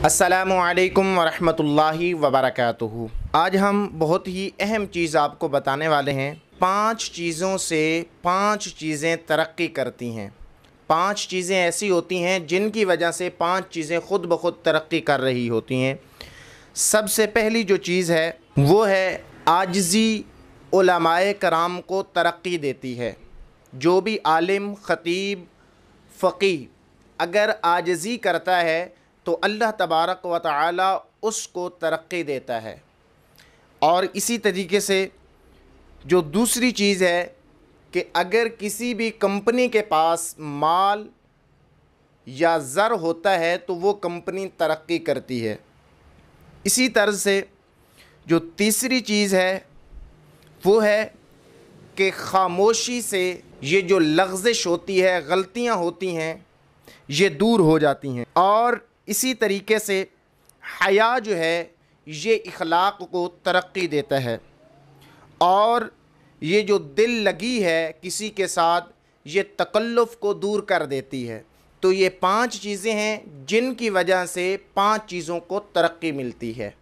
अस्सलामुअलैकुम वरहमतुल्लाहि वबरकातुहू। आज हम बहुत ही अहम चीज़ आपको बताने वाले हैं। 5 चीज़ों से 5 चीज़ें तरक्की करती हैं। 5 चीज़ें ऐसी होती हैं जिनकी वजह से 5 चीज़ें ख़ुद ब खुद तरक्की कर रही होती हैं। सबसे पहली जो चीज़ है वो है आजिज़ी। उलमाए कराम को तरक्की देती है। जो भी आलिम, ख़तीब, फ़क़ीह अगर आजिज़ी करता है तो अल्लाह तबारक व तआला उसको तरक्की देता है। और इसी तरीके से जो दूसरी चीज़ है कि अगर किसी भी कंपनी के पास माल या ज़र होता है तो वो कंपनी तरक्की करती है। इसी तरह से जो तीसरी चीज़ है वो है कि ख़ामोशी से ये जो लग़ज़िश होती है, गलतियाँ होती हैं, ये दूर हो जाती हैं। और इसी तरीके से हया जो है ये इखलाक को तरक्की देता है। और ये जो दिल लगी है किसी के साथ, ये तकल्लुफ़ को दूर कर देती है। तो ये 5 चीज़ें हैं जिनकी वजह से 5 चीज़ों को तरक्की मिलती है।